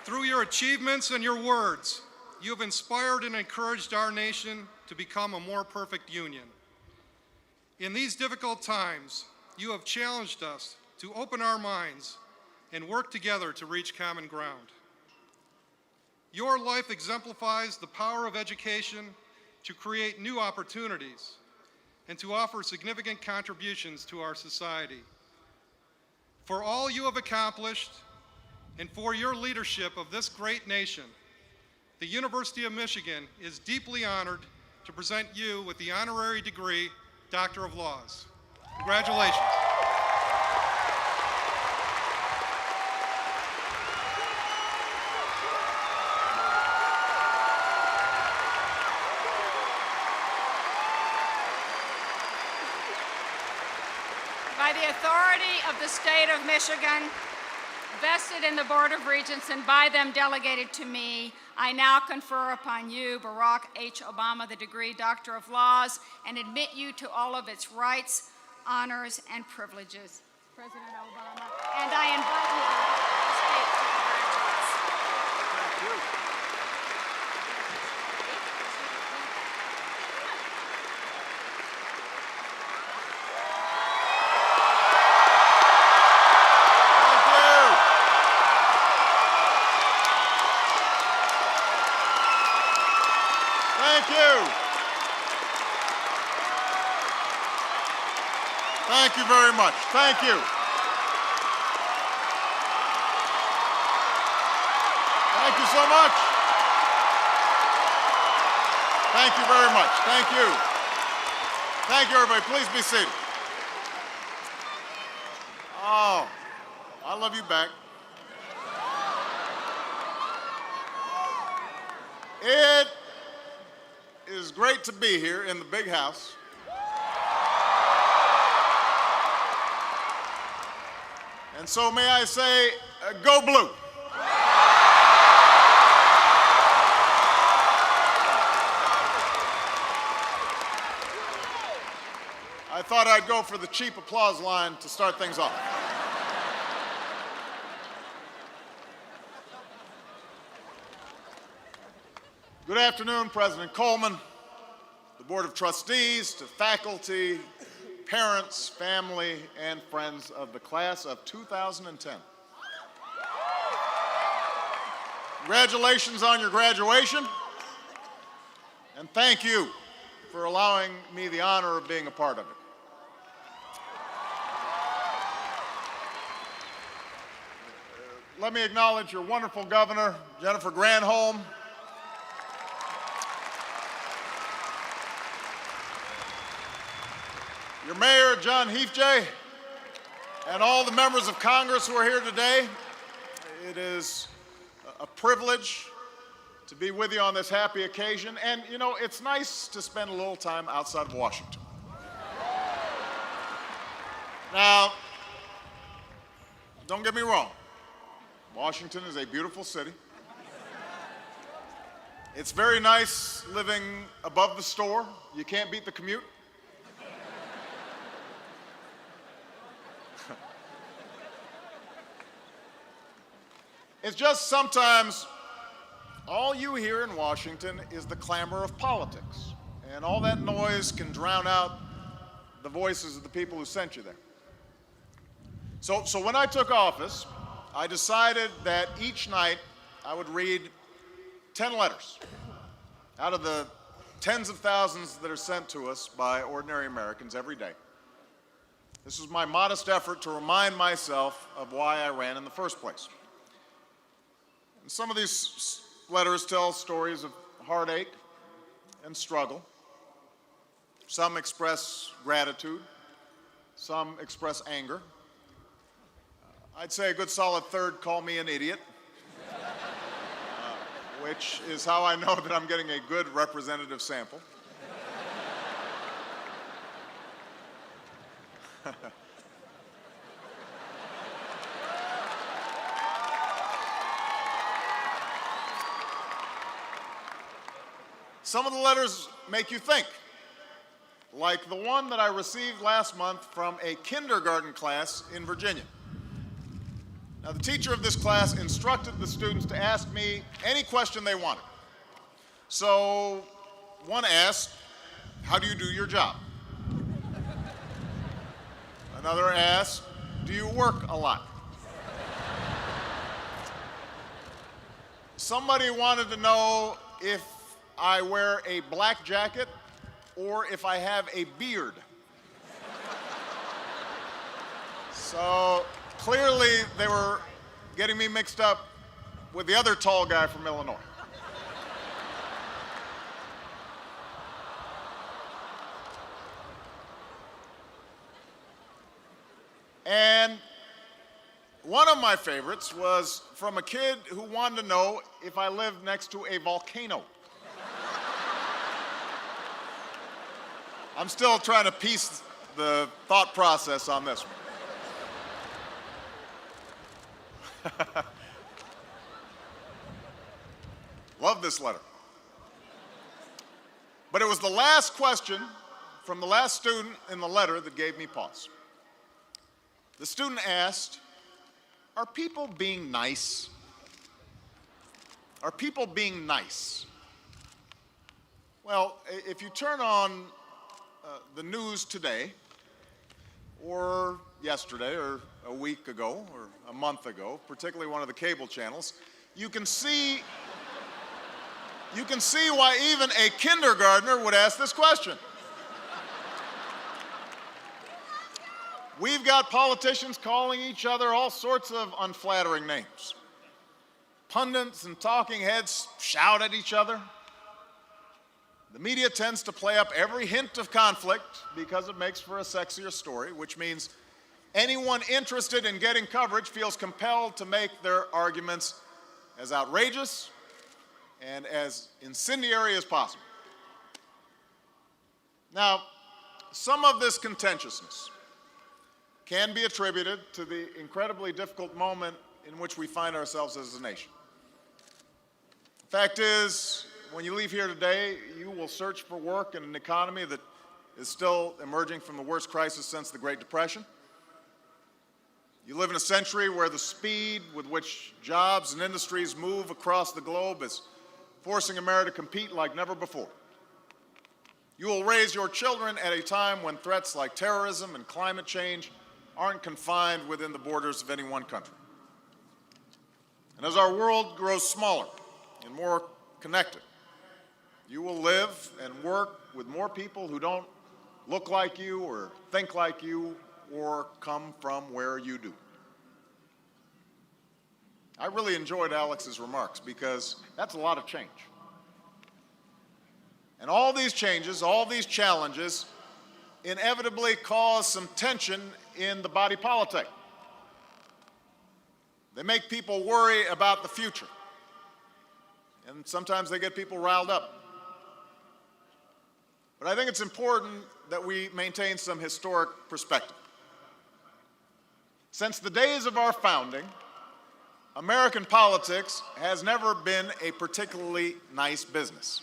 Through your achievements and your words, you have inspired and encouraged our nation to become a more perfect union. In these difficult times, you have challenged us to open our minds and work together to reach common ground. Your life exemplifies the power of education to create new opportunities and to offer significant contributions to our society. For all you have accomplished and for your leadership of this great nation, the University of Michigan is deeply honored to present you with the honorary degree, Doctor of Laws. Congratulations. By the authority of the state of Michigan, vested in the Board of Regents and by them delegated to me, I now confer upon you, Barack H. Obama, the degree Doctor of Laws, and admit you to all of its rights, honors, and privileges. President Obama, and I invite you to speak to the graduates. Thank you. Thank you. Thank you very much. Thank you. Thank you so much. Thank you very much. Thank you. Thank you, everybody. Please be seated. Oh, I love you back. It is great to be here in the big house. And so may I say, go blue. I thought I'd go for the cheap applause line to start things off. Good afternoon, President Coleman, the Board of Trustees, to faculty, parents, family, and friends of the class of 2010. Congratulations on your graduation, and thank you for allowing me the honor of being a part of it. Let me acknowledge your wonderful governor, Jennifer Granholm, your mayor, John Heafjay, and all the members of Congress who are here today. It is a privilege to be with you on this happy occasion. And, you know, it's nice to spend a little time outside of Washington. Now, don't get me wrong. Washington is a beautiful city. It's very nice living above the store. You can't beat the commute. It's just sometimes all you hear in Washington is the clamor of politics, and all that noise can drown out the voices of the people who sent you there. So when I took office, I decided that each night I would read 10 letters out of the tens of thousands that are sent to us by ordinary Americans every day. This was my modest effort to remind myself of why I ran in the first place. And some of these letters tell stories of heartache and struggle. Some express gratitude. Some express anger. I'd say a good solid third call me an idiot, which is how I know that I'm getting a good representative sample. Some of the letters make you think, like the one that I received last month from a kindergarten class in Virginia. Now, the teacher of this class instructed the students to ask me any question they wanted. So, one asked, "How do you do your job?" Another asked, "Do you work a lot?" Somebody wanted to know if I wear a black jacket or if I have a beard. So clearly they were getting me mixed up with the other tall guy from Illinois. And one of my favorites was from a kid who wanted to know if I lived next to a volcano. I'm still trying to piece the thought process on this one. Love this letter. But it was the last question from the last student in the letter that gave me pause. The student asked, "Are people being nice? Are people being nice?" Well, if you turn on the news today, or yesterday, or a week ago, or a month ago, particularly one of the cable channels, you can see why even a kindergartner would ask this question. We've got politicians calling each other all sorts of unflattering names. Pundits and talking heads shout at each other. The media tends to play up every hint of conflict because it makes for a sexier story, which means anyone interested in getting coverage feels compelled to make their arguments as outrageous and as incendiary as possible. Now, some of this contentiousness can be attributed to the incredibly difficult moment in which we find ourselves as a nation. The fact is, when you leave here today, you will search for work in an economy that is still emerging from the worst crisis since the Great Depression. You live in a century where the speed with which jobs and industries move across the globe is forcing America to compete like never before. You will raise your children at a time when threats like terrorism and climate change aren't confined within the borders of any one country. And as our world grows smaller and more connected, you will live and work with more people who don't look like you or think like you or come from where you do. I really enjoyed Alex's remarks because that's a lot of change. And all these changes, all these challenges, inevitably cause some tension in the body politic. They make people worry about the future. And sometimes they get people riled up. But I think it's important that we maintain some historic perspective. Since the days of our founding, American politics has never been a particularly nice business.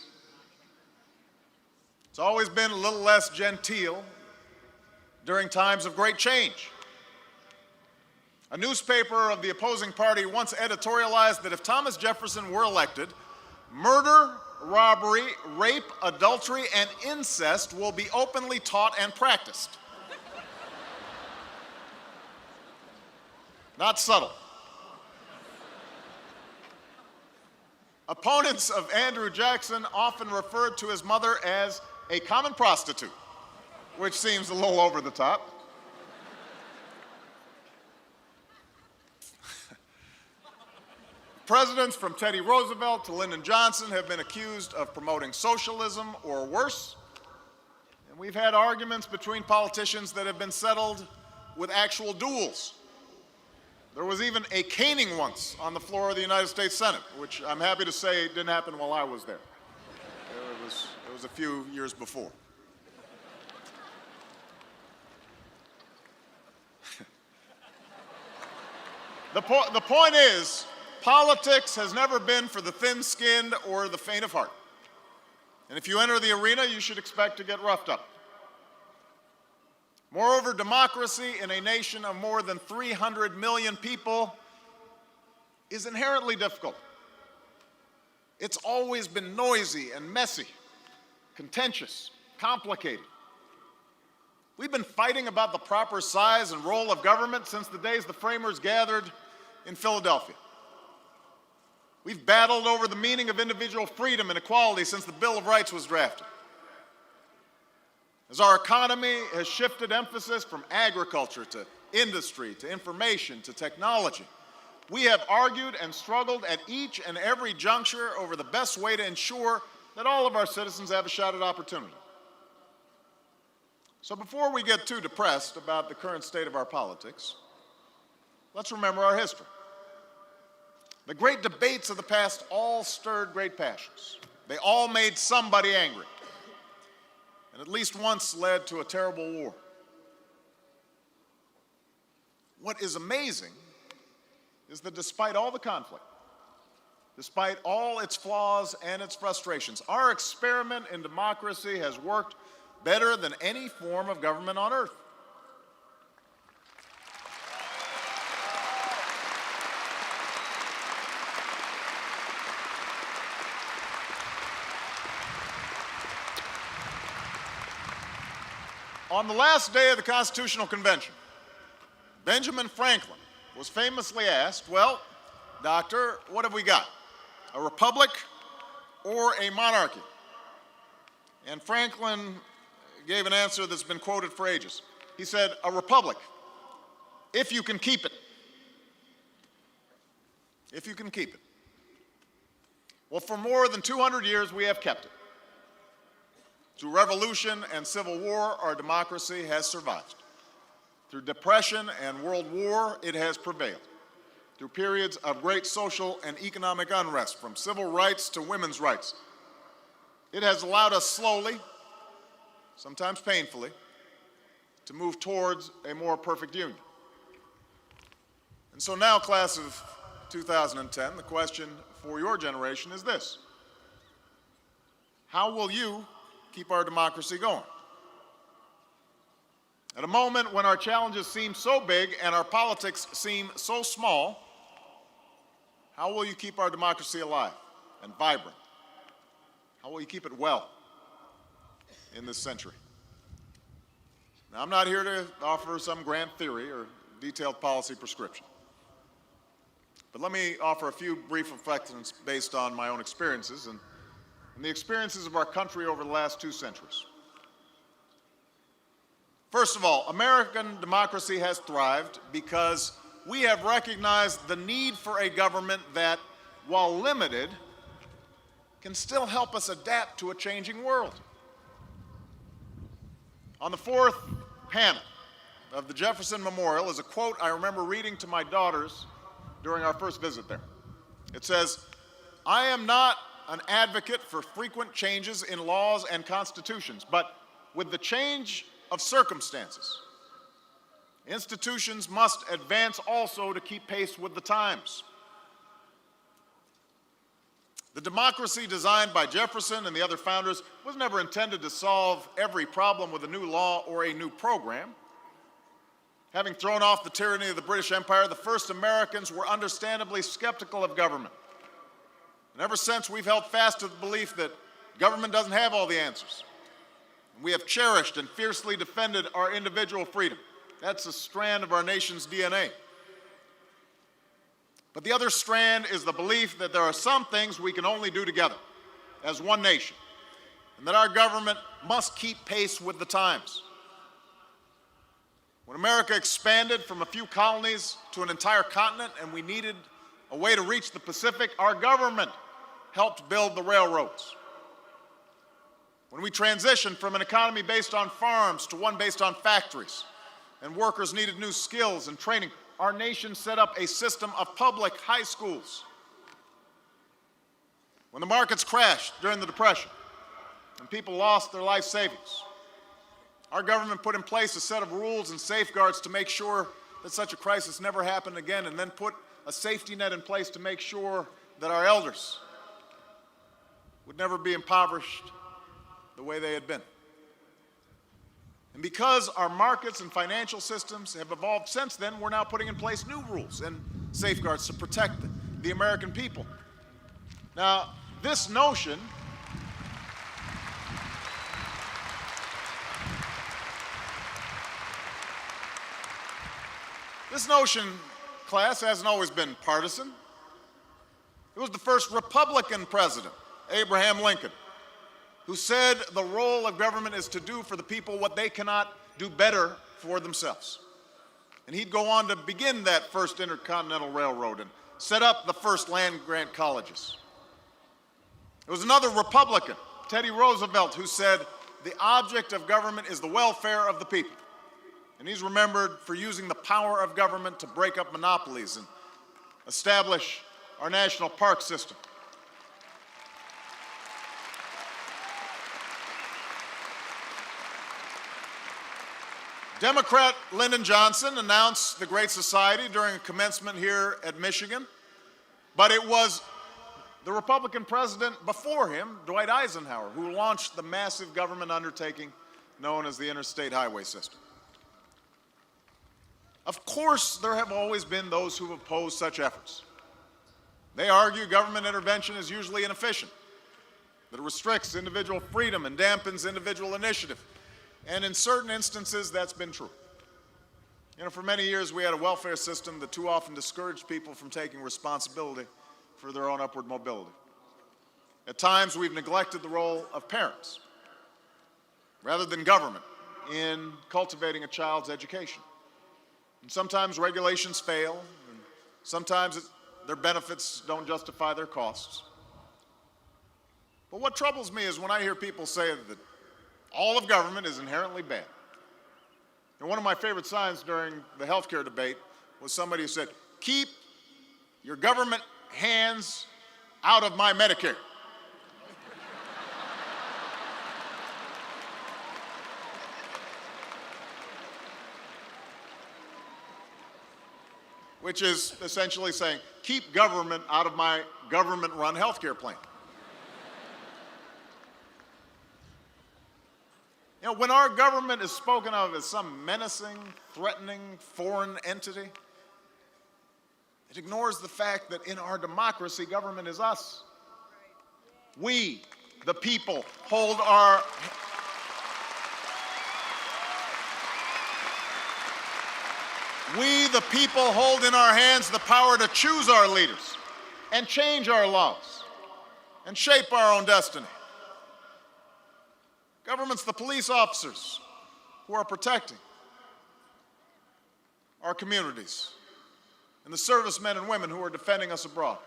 It's always been a little less genteel during times of great change. A newspaper of the opposing party once editorialized that if Thomas Jefferson were elected, murder, robbery, rape, adultery, and incest will be openly taught and practiced. Not subtle. Opponents of Andrew Jackson often referred to his mother as a common prostitute, which seems a little over the top. Presidents from Teddy Roosevelt to Lyndon Johnson have been accused of promoting socialism or worse. And we've had arguments between politicians that have been settled with actual duels. There was even a caning once on the floor of the United States Senate, which I'm happy to say didn't happen while I was there. It was a few years before. The point is, politics has never been for the thin-skinned or the faint of heart. And if you enter the arena, you should expect to get roughed up. Moreover, democracy in a nation of more than 300 million people is inherently difficult. It's always been noisy and messy, contentious, complicated. We've been fighting about the proper size and role of government since the days the framers gathered in Philadelphia. We've battled over the meaning of individual freedom and equality since the Bill of Rights was drafted. As our economy has shifted emphasis from agriculture to industry to information to technology, we have argued and struggled at each and every juncture over the best way to ensure that all of our citizens have a shot at opportunity. So before we get too depressed about the current state of our politics, let's remember our history. The great debates of the past all stirred great passions. They all made somebody angry, and at least once led to a terrible war. What is amazing is that despite all the conflict, despite all its flaws and its frustrations, our experiment in democracy has worked better than any form of government on earth. On the last day of the Constitutional Convention, Benjamin Franklin was famously asked, "Well, doctor, what have we got? A republic or a monarchy?" And Franklin gave an answer that's been quoted for ages. He said, "A republic, if you can keep it." If you can keep it. Well, for more than 200 years, we have kept it. Through revolution and civil war, our democracy has survived. Through depression and world war, it has prevailed. Through periods of great social and economic unrest, from civil rights to women's rights, it has allowed us slowly, sometimes painfully, to move towards a more perfect union. And so now, class of 2010, the question for your generation is this: how will you keep our democracy going? At a moment when our challenges seem so big and our politics seem so small, how will you keep our democracy alive and vibrant? How will you keep it well in this century? Now, I'm not here to offer some grand theory or detailed policy prescription, but let me offer a few brief reflections based on my own experiences and the experiences of our country over the last 2 centuries. First of all, American democracy has thrived because we have recognized the need for a government that, while limited, can still help us adapt to a changing world. On the 4th panel of the Jefferson Memorial is a quote I remember reading to my daughters during our first visit there. It says, "I am not an advocate for frequent changes in laws and constitutions, but with the change of circumstances, institutions must advance also to keep pace with the times." The democracy designed by Jefferson and the other founders was never intended to solve every problem with a new law or a new program. Having thrown off the tyranny of the British Empire, the first Americans were understandably skeptical of government. And ever since, we've held fast to the belief that government doesn't have all the answers. We have cherished and fiercely defended our individual freedom. That's a strand of our nation's DNA. But the other strand is the belief that there are some things we can only do together as one nation, and that our government must keep pace with the times. When America expanded from a few colonies to an entire continent and we needed a way to reach the Pacific, our government helped build the railroads. When we transitioned from an economy based on farms to one based on factories, and workers needed new skills and training, our nation set up a system of public high schools. When the markets crashed during the Depression and people lost their life savings, our government put in place a set of rules and safeguards to make sure that such a crisis never happened again, and then put a safety net in place to make sure that our elders would never be impoverished the way they had been. And because our markets and financial systems have evolved since then, we're now putting in place new rules and safeguards to protect the American people. Now, this notion class, hasn't always been partisan. It was the first Republican president, Abraham Lincoln, who said the role of government is to do for the people what they cannot do better for themselves. And he'd go on to begin that first intercontinental railroad and set up the first land-grant colleges. It was another Republican, Teddy Roosevelt, who said the object of government is the welfare of the people. And he's remembered for using the power of government to break up monopolies and establish our national park system. Democrat Lyndon Johnson announced the Great Society during a commencement here at Michigan, but it was the Republican president before him, Dwight Eisenhower, who launched the massive government undertaking known as the Interstate Highway System. Of course, there have always been those who have opposed such efforts. They argue government intervention is usually inefficient, that it restricts individual freedom and dampens individual initiative. And in certain instances, that's been true. You know, for many years, we had a welfare system that too often discouraged people from taking responsibility for their own upward mobility. At times, we've neglected the role of parents rather than government in cultivating a child's education. And sometimes regulations fail, and sometimes their benefits don't justify their costs. But what troubles me is when I hear people say that all of government is inherently bad. And one of my favorite signs during the healthcare debate was somebody who said, "Keep your government hands out of my Medicare." Which is essentially saying, keep government out of my government-run healthcare plan. You know, when our government is spoken of as some menacing, threatening, foreign entity, it ignores the fact that in our democracy, government is us. We, the people, hold in our hands the power to choose our leaders and change our laws and shape our own destiny. Government's the police officers who are protecting our communities and the servicemen and women who are defending us abroad.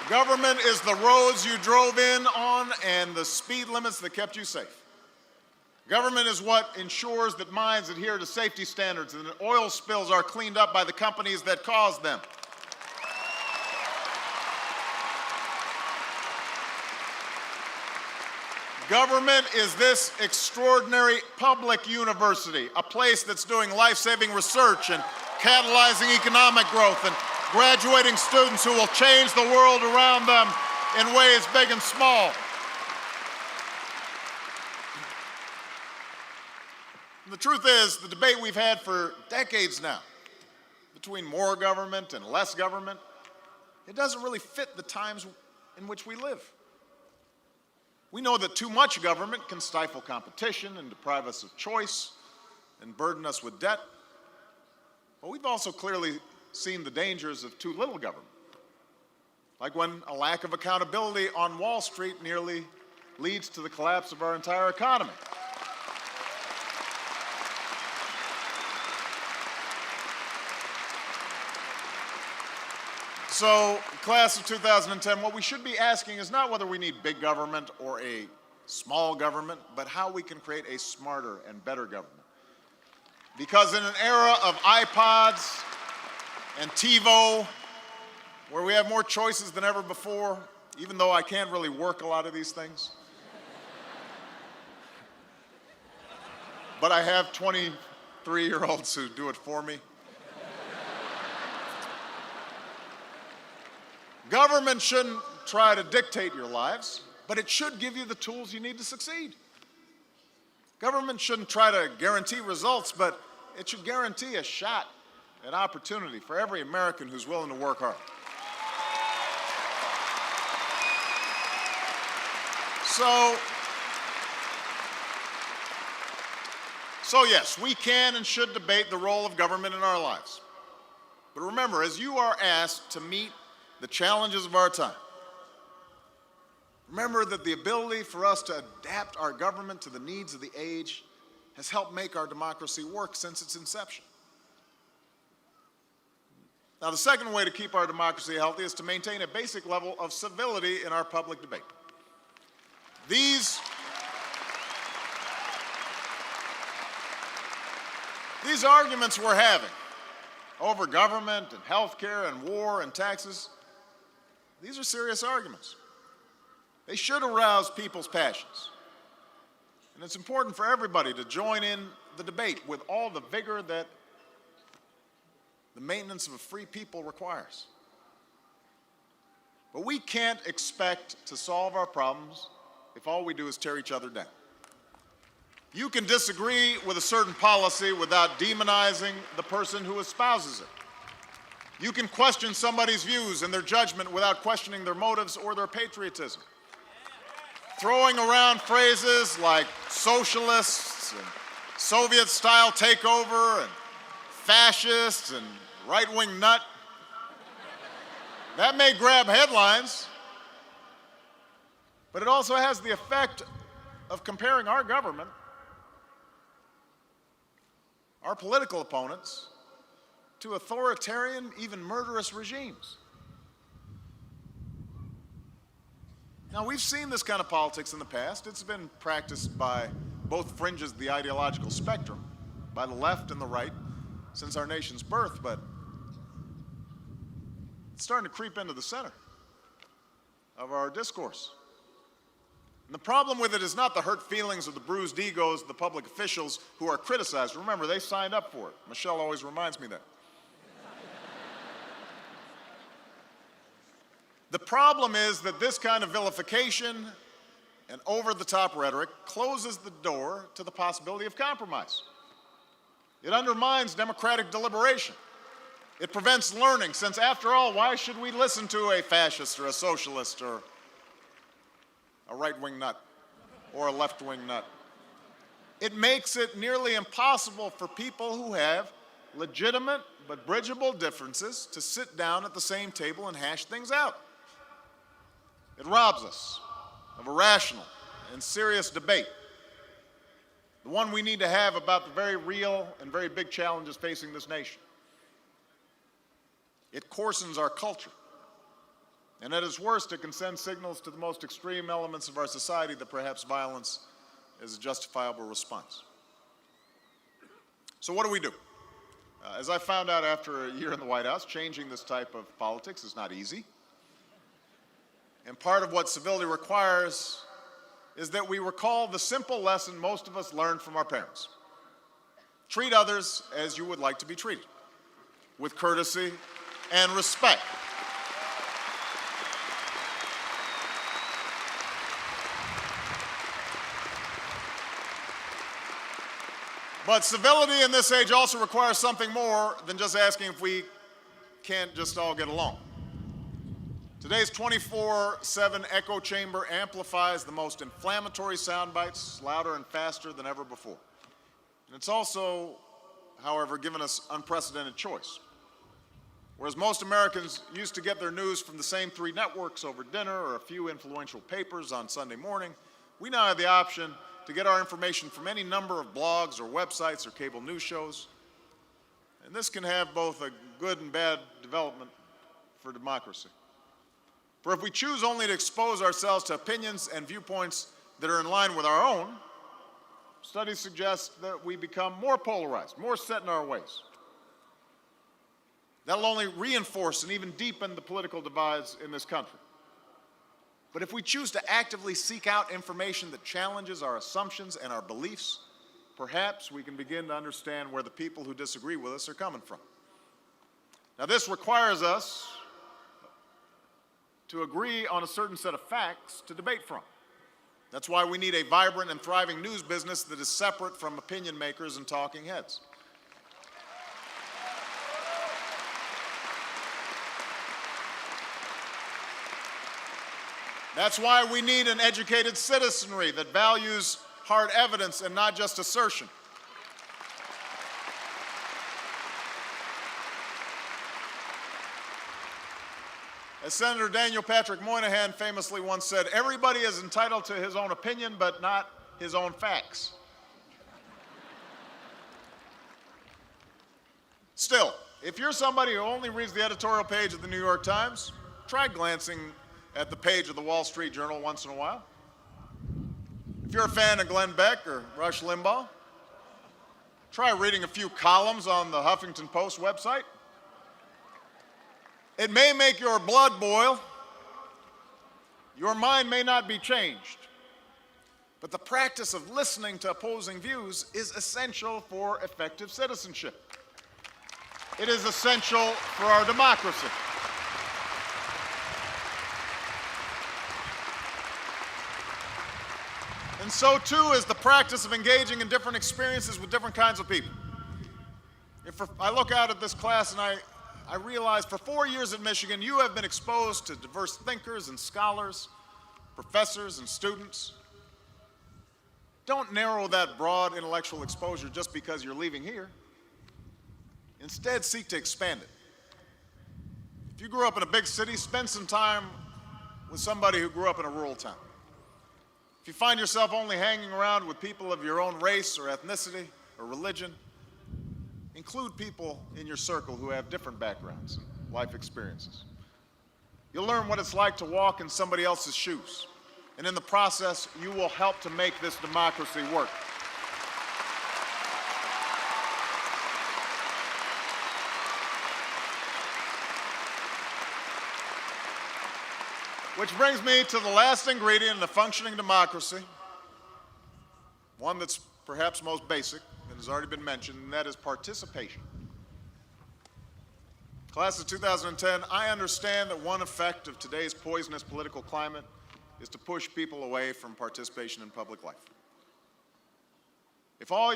Government is the roads you drove in on and the speed limits that kept you safe. Government is what ensures that mines adhere to safety standards and that oil spills are cleaned up by the companies that caused them. Government is this extraordinary public university, a place that's doing life-saving research and catalyzing economic growth and graduating students who will change the world around them in ways big and small. And the truth is, the debate we've had for decades now between more government and less government, it doesn't really fit the times in which we live. We know that too much government can stifle competition and deprive us of choice and burden us with debt. But we've also clearly seen the dangers of too little government, like when a lack of accountability on Wall Street nearly leads to the collapse of our entire economy. So, class of 2010, what we should be asking is not whether we need big government or a small government, but how we can create a smarter and better government. Because in an era of iPods and TiVo, where we have more choices than ever before, even though I can't really work a lot of these things, but I have 23-year-olds who do it for me. Government shouldn't try to dictate your lives, but it should give you the tools you need to succeed. Government shouldn't try to guarantee results, but it should guarantee a shot at opportunity for every American who's willing to work hard. So yes, we can and should debate the role of government in our lives. But remember, as you are asked to meet the challenges of our time, remember that the ability for us to adapt our government to the needs of the age has helped make our democracy work since its inception. Now, the second way to keep our democracy healthy is to maintain a basic level of civility in our public debate. These arguments we're having over government and health care and war and taxes, these are serious arguments. They should arouse people's passions. And it's important for everybody to join in the debate with all the vigor that the maintenance of a free people requires. But we can't expect to solve our problems if all we do is tear each other down. You can disagree with a certain policy without demonizing the person who espouses it. You can question somebody's views and their judgment without questioning their motives or their patriotism. Throwing around phrases like socialists and Soviet-style takeover and fascists and right-wing nut, that may grab headlines, but it also has the effect of comparing our government, our political opponents, to authoritarian, even murderous regimes. Now, we've seen this kind of politics in the past. It's been practiced by both fringes of the ideological spectrum, by the left and the right, since our nation's birth, but it's starting to creep into the center of our discourse. And the problem with it is not the hurt feelings or the bruised egos of the public officials who are criticized. Remember, they signed up for it. Michelle always reminds me that. The problem is that this kind of vilification and over-the-top rhetoric closes the door to the possibility of compromise. It undermines democratic deliberation. It prevents learning, since after all, why should we listen to a fascist or a socialist or a right-wing nut or a left-wing nut? It makes it nearly impossible for people who have legitimate but bridgeable differences to sit down at the same table and hash things out. It robs us of a rational and serious debate, the one we need to have about the very real and very big challenges facing this nation. It coarsens our culture, and at its worst, it can send signals to the most extreme elements of our society that perhaps violence is a justifiable response. So what do we do? As I found out after a year in the White House, changing this type of politics is not easy. And part of what civility requires is that we recall the simple lesson most of us learned from our parents. Treat others as you would like to be treated, with courtesy and respect. But civility in this age also requires something more than just asking if we can't just all get along. Today's 24/7 echo chamber amplifies the most inflammatory sound bites louder and faster than ever before. And it's also, however, given us unprecedented choice. Whereas most Americans used to get their news from the same 3 networks over dinner or a few influential papers on Sunday morning, we now have the option to get our information from any number of blogs or websites or cable news shows. And this can have both a good and bad development for democracy. For if we choose only to expose ourselves to opinions and viewpoints that are in line with our own, studies suggest that we become more polarized, more set in our ways. That'll only reinforce and even deepen the political divides in this country. But if we choose to actively seek out information that challenges our assumptions and our beliefs, perhaps we can begin to understand where the people who disagree with us are coming from. Now, this requires us to agree on a certain set of facts to debate from. That's why we need a vibrant and thriving news business that is separate from opinion makers and talking heads. That's why we need an educated citizenry that values hard evidence and not just assertion. As Senator Daniel Patrick Moynihan famously once said, everybody is entitled to his own opinion, but not his own facts. Still, if you're somebody who only reads the editorial page of the New York Times, try glancing at the page of the Wall Street Journal once in a while. If you're a fan of Glenn Beck or Rush Limbaugh, try reading a few columns on the Huffington Post website. It may make your blood boil. Your mind may not be changed. But the practice of listening to opposing views is essential for effective citizenship. It is essential for our democracy. And so too is the practice of engaging in different experiences with different kinds of people. If I look out at this class and I realize for 4 years at Michigan, you have been exposed to diverse thinkers and scholars, professors and students. Don't narrow that broad intellectual exposure just because you're leaving here. Instead, seek to expand it. If you grew up in a big city, spend some time with somebody who grew up in a rural town. If you find yourself only hanging around with people of your own race or ethnicity or religion, include people in your circle who have different backgrounds and life experiences. You'll learn what it's like to walk in somebody else's shoes, and in the process, you will help to make this democracy work. Which brings me to the last ingredient in a functioning democracy, one that's perhaps most basic and has already been mentioned, and that is participation. Class of 2010, I understand that one effect of today's poisonous political climate is to push people away from participation in public life. If all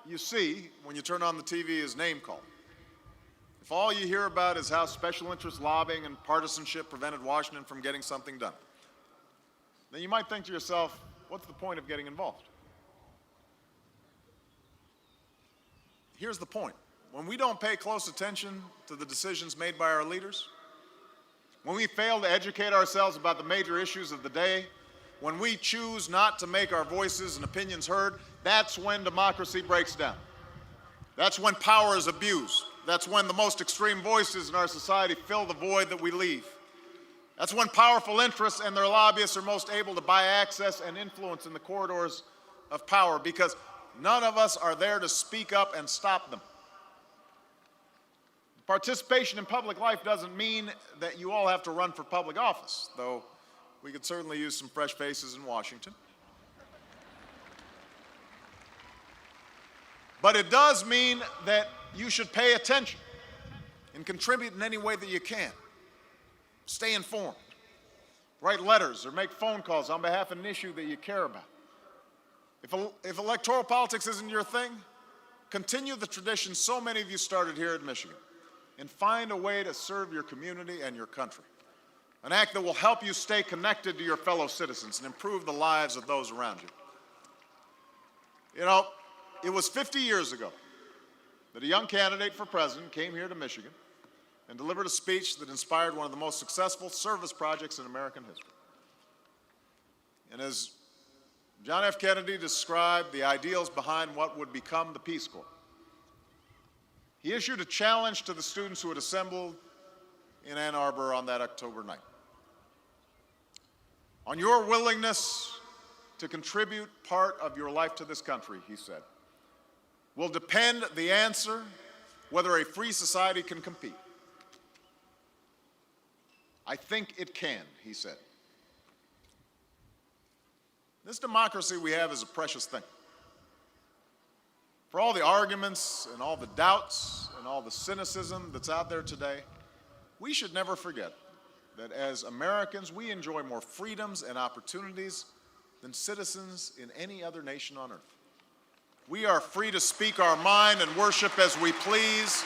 you see when you turn on the TV is name calling, if all you hear about is how special interest lobbying and partisanship prevented Washington from getting something done, then you might think to yourself, what's the point of getting involved? Here's the point. When we don't pay close attention to the decisions made by our leaders, when we fail to educate ourselves about the major issues of the day, when we choose not to make our voices and opinions heard, that's when democracy breaks down. That's when power is abused. That's when the most extreme voices in our society fill the void that we leave. That's when powerful interests and their lobbyists are most able to buy access and influence in the corridors of power, because none of us are there to speak up and stop them. Participation in public life doesn't mean that you all have to run for public office, though we could certainly use some fresh faces in Washington. But it does mean that you should pay attention and contribute in any way that you can. Stay informed. Write letters or make phone calls on behalf of an issue that you care about. If electoral politics isn't your thing, continue the tradition so many of you started here at Michigan and find a way to serve your community and your country. An act that will help you stay connected to your fellow citizens and improve the lives of those around you. You know, it was 50 years ago that a young candidate for president came here to Michigan and delivered a speech that inspired one of the most successful service projects in American history. And as John F. Kennedy described the ideals behind what would become the Peace Corps, he issued a challenge to the students who had assembled in Ann Arbor on that October night. On your willingness to contribute part of your life to this country, he said, will depend the answer whether a free society can compete. I think it can, he said. This democracy we have is a precious thing. For all the arguments and all the doubts and all the cynicism that's out there today, we should never forget that as Americans, we enjoy more freedoms and opportunities than citizens in any other nation on earth. We are free to speak our mind and worship as we please.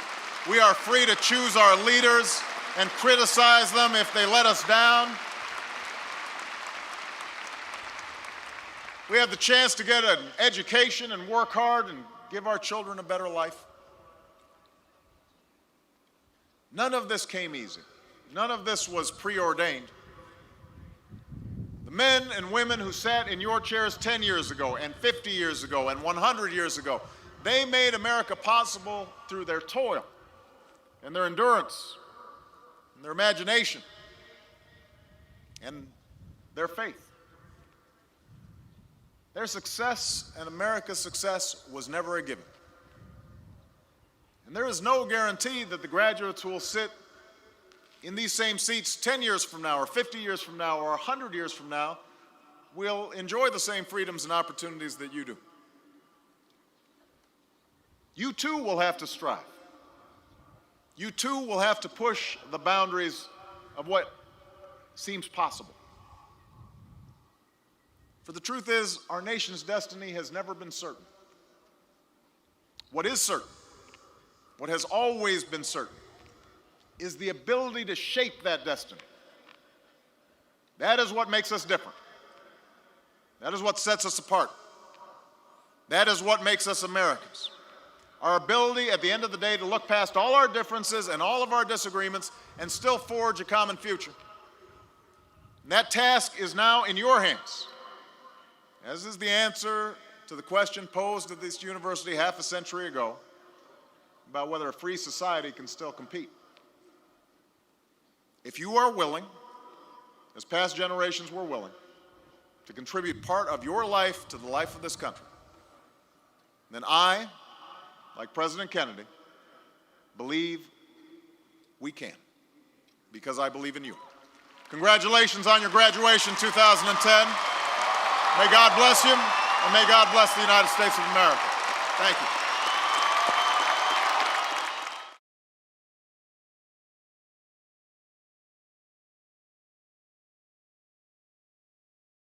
We are free to choose our leaders and criticize them if they let us down. We have the chance to get an education and work hard and give our children a better life. None of this came easy. None of this was preordained. The men and women who sat in your chairs 10 years ago and 50 years ago and 100 years ago, they made America possible through their toil and their endurance and their imagination and their faith. Their success and America's success was never a given. And there is no guarantee that the graduates who will sit in these same seats 10 years from now or 50 years from now or 100 years from now will enjoy the same freedoms and opportunities that you do. You too will have to strive. You too will have to push the boundaries of what seems possible. For the truth is, our nation's destiny has never been certain. What is certain, what has always been certain, is the ability to shape that destiny. That is what makes us different. That is what sets us apart. That is what makes us Americans. Our ability at the end of the day to look past all our differences and all of our disagreements and still forge a common future. And that task is now in your hands, as is the answer to the question posed at this university half a century ago about whether a free society can still compete. If you are willing, as past generations were willing, to contribute part of your life to the life of this country, then I, like President Kennedy, believe we can, because I believe in you. Congratulations on your graduation 2010. May God bless you, and may God bless the United States of America. Thank you.